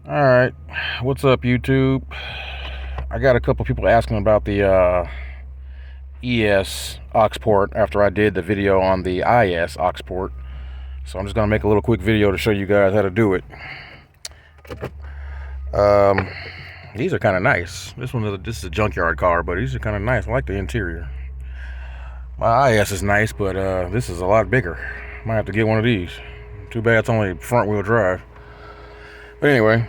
Alright, what's up YouTube? I got a couple people asking about the ES aux port after I did the video on the IS aux port. So I'm just going to make a little quick video to show you guys how to do it. These are kind of nice. This is a junkyard car, but these are kind of nice. I like the interior. My IS is nice, but this is a lot bigger. Might have to get one of these. Too bad it's only front wheel drive. But anyway,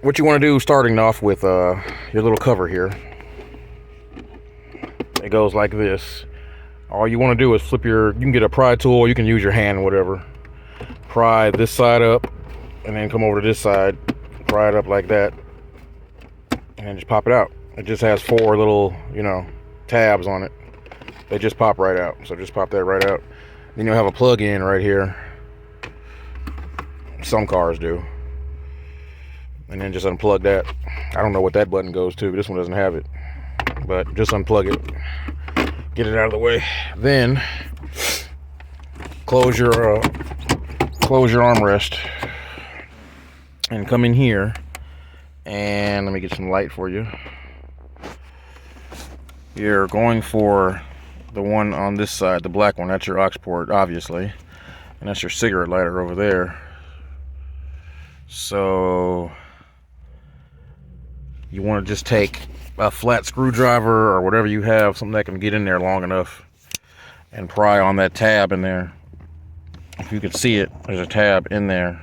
what you want to do starting off with your little cover here. It goes like this. All you want to do is flip you can get a pry tool, you can use your hand, whatever. Pry this side up, and then come over to this side, pry it up like that, and then just pop it out. It just has 4 little, tabs on it. They just pop right out. So just pop that right out. Then you'll have a plug in right here. Some cars do. And then just unplug that. I don't know what that button goes to. This one doesn't have it. But just unplug it. Get it out of the way. Then close your armrest and come in here. And let me get some light for you. You're going for the one on this side, the black one. That's your aux port, obviously. And that's your cigarette lighter over there. So you want to just take a flat screwdriver or whatever you have, something that can get in there long enough, and pry on that tab in there. If you can see it, there's a tab in there.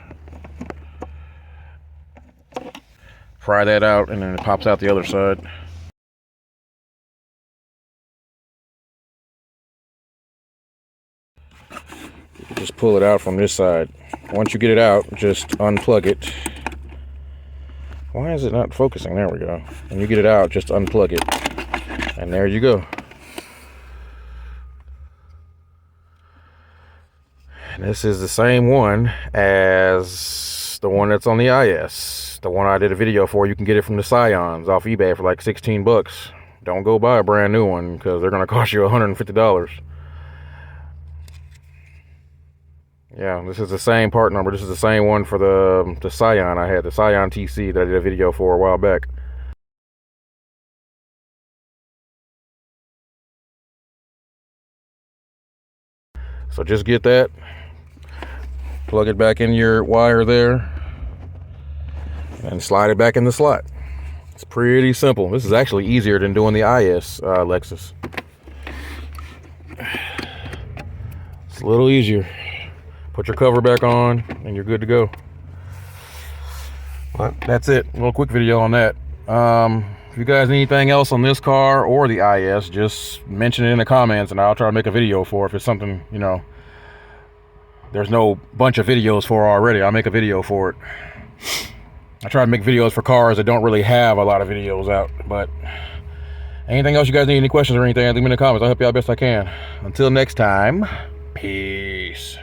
Pry that out, and then it pops out the other side. Just pull it out from this side. Once you get it out, just unplug it. Why is it not focusing? There we go. When you get it out, just unplug it. And there you go. And this is the same one as the one that's on the IS. The one I did a video for. You can get it from the Scions off eBay for like 16 bucks. Don't go buy a brand new one because they're going to cost you $150. Yeah, this is the same part number. This is the same one for the Scion I had, the Scion TC that I did a video for a while back. So just get that, plug it back in your wire there, and slide it back in the slot. It's pretty simple. This is actually easier than doing the IS Lexus. It's a little easier. Put your cover back on and you're good to go. But that's it. A little quick video on that. If you guys need anything else on this car or the IS, just mention it in the comments and I'll try to make a video for it. If it's something, there's no bunch of videos for already, I'll make a video for it. I try to make videos for cars that don't really have a lot of videos out. But anything else you guys need, any questions or anything, leave me in the comments. I'll help you out best I can. Until next time, peace.